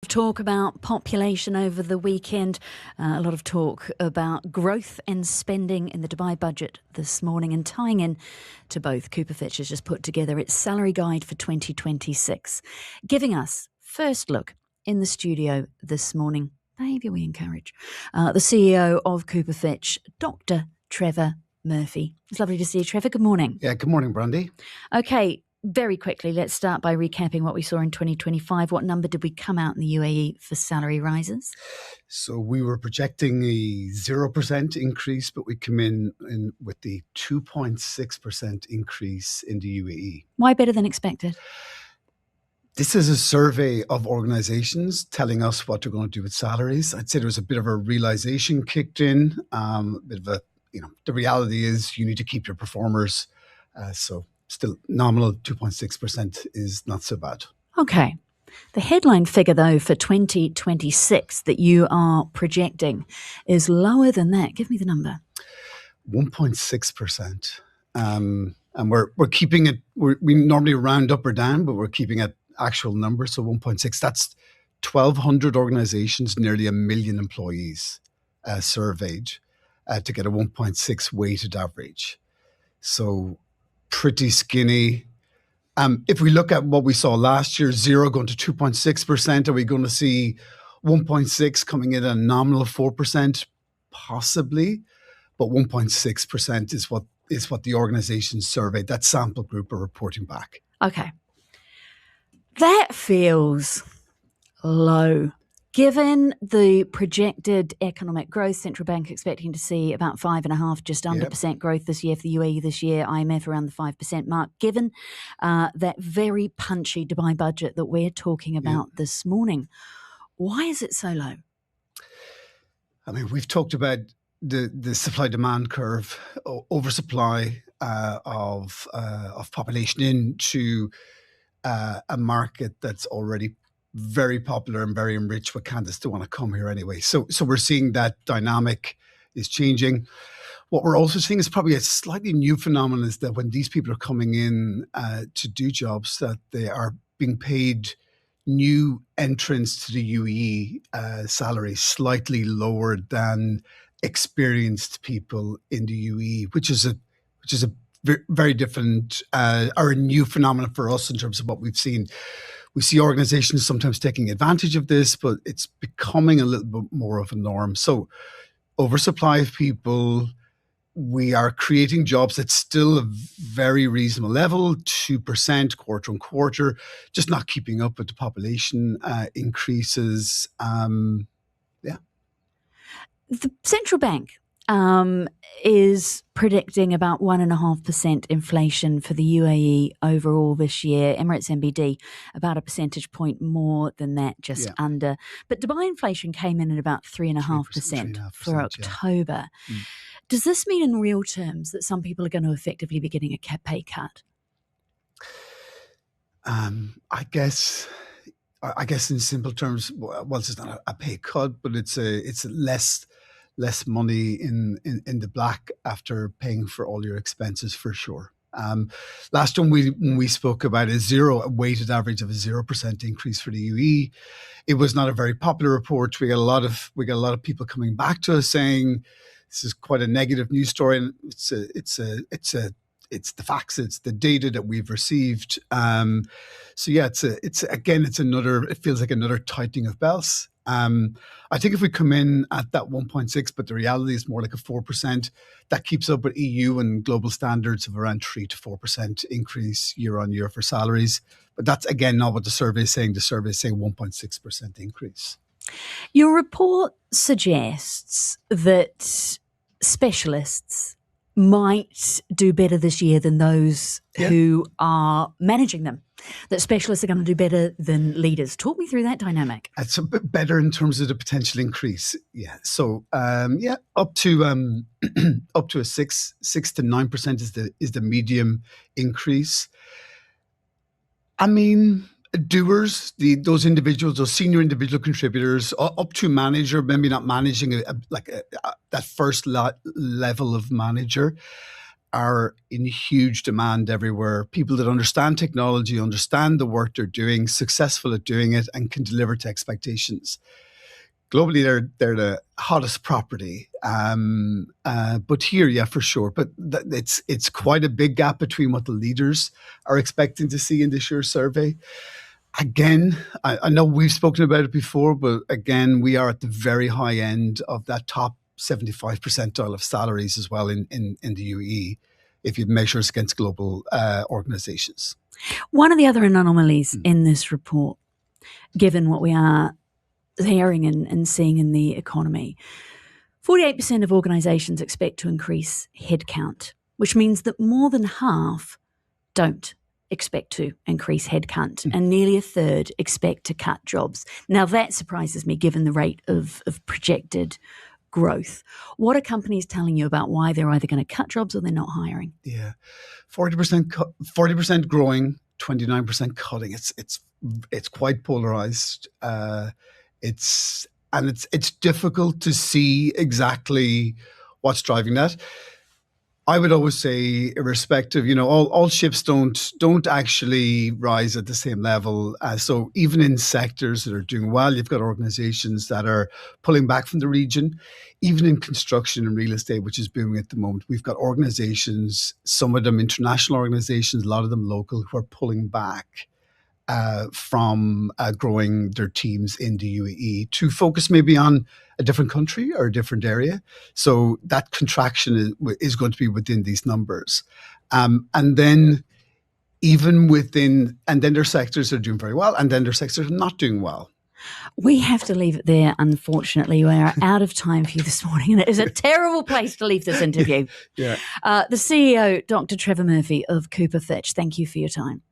Talk about population over the weekend, a lot of talk about growth and spending in the Dubai budget this morning, and tying in to both, Cooper Fitch has just put together its salary guide for 2026, giving us first look in the studio this morning. Behaviour we encourage. The CEO of Cooper Fitch, Dr. Trefor Murphy. It's lovely to see you, Trefor. Good morning. Yeah, good morning, Brandy. Okay. Very quickly, let's start by recapping what we saw in 2025. What number did we come out in the UAE for salary rises? So we were projecting a 0% increase, but we come in with the 2.6% increase in the UAE. Why better than expected? This is a survey of organizations telling us what they're going to do with salaries. I'd say there was a bit of a realization kicked in. The reality is you need to keep your performers. Still nominal 2.6% is not so bad. Okay. The headline figure, though, for 2026 that you are projecting is lower than that. Give me the number. 1.6%. And we're keeping it, we normally round up or down, but we're keeping it actual numbers. So 1.6, that's 1,200 organizations, nearly 1 million employees surveyed to get a 1.6 weighted average. So pretty skinny. If we look at what we saw last year, 0 going to 2.6%, are we going to see 1.6 coming in at a nominal 4%? Possibly, but 1.6% is what the organizations surveyed, that sample group, are reporting back. Okay. That feels low. Given the projected economic growth, central bank expecting to see about 5.5%, just under percent growth this year for the UAE this year, IMF around the 5% mark. Given that very punchy Dubai budget that we're talking about this morning, why is it so low? I mean, we've talked about the supply-demand curve, oversupply of population into a market that's already very popular and very enriched with candidates to want to come here anyway. So we're seeing that dynamic is changing. What we're also seeing is probably a slightly new phenomenon, is that when these people are coming in to do jobs, that they are being paid new entrants to the UAE salaries slightly lower than experienced people in the UAE, which is a very different or a new phenomenon for us in terms of what we've seen. We see organizations sometimes taking advantage of this, but it's becoming a little bit more of a norm. So oversupply of people, we are creating jobs at still a very reasonable level, 2% quarter on quarter, just not keeping up with the population increases. The central bank is predicting about 1.5% inflation for the UAE overall this year. Emirates MBD about a percentage point more than that, just under. But Dubai inflation came in at about 3.5% for October. Yeah. Does this mean in real terms that some people are going to effectively be getting a pay cut? I guess in simple terms, well, it's not a pay cut, but it's less money in the black after paying for all your expenses, for sure. Last time when we spoke about a weighted average of a 0% increase for the UAE, it was not a very popular report. We got a lot of people coming back to us saying this is quite a negative news story, and it's the facts, it's the data that we've received. It feels like another tightening of belts. I think if we come in at that 1.6, but the reality is more like a 4%, that keeps up with EU and global standards of around 3 to 4% increase year on year for salaries. But that's, again, not what the survey is saying. The survey is saying 1.6% increase. Your report suggests that specialists might do better this year than those who are managing them, that specialists are going to do better than leaders. Talk me through that dynamic. It's a bit better in terms of the potential increase. Yeah. So, up to a 6 to 9% is the medium increase. I mean, doers, those individuals, those senior individual contributors, up to manager, maybe not managing that first level of manager. are in huge demand everywhere. People that understand technology, understand the work they're doing, successful at doing it, and can deliver to expectations. Globally, they're the hottest property. But here, yeah, for sure. But it's quite a big gap between what the leaders are expecting to see in this year's survey. Again, I know we've spoken about it before, but again, we are at the very high end of that top 75 percentile of salaries as well in the UAE, if you measure us against global organizations. One of the other anomalies in this report, given what we are hearing and seeing in the economy, 48% of organisations expect to increase headcount, which means that more than half don't expect to increase headcount, and nearly a third expect to cut jobs. Now, that surprises me given the rate of projected growth. What are companies telling you about why they're either going to cut jobs or they're not hiring? Yeah, 40% growing, 29% cutting. It's quite polarized. It's difficult to see exactly what's driving that. I would always say, irrespective, all ships don't actually rise at the same level. So even in sectors that are doing well, you've got organizations that are pulling back from the region. Even in construction and real estate, which is booming at the moment, we've got organizations, some of them international organizations, a lot of them local, who are pulling back from growing their teams in the UAE to focus maybe on a different country or a different area. So that contraction is going to be within these numbers. And then even within, and then there's sectors that are doing very well, and then there's sectors that are not doing well. We have to leave it there, unfortunately. We are out of time for you this morning, and it is a terrible place to leave this interview. Yeah. The CEO, Dr. Trefor Murphy of Cooper Fitch, thank you for your time.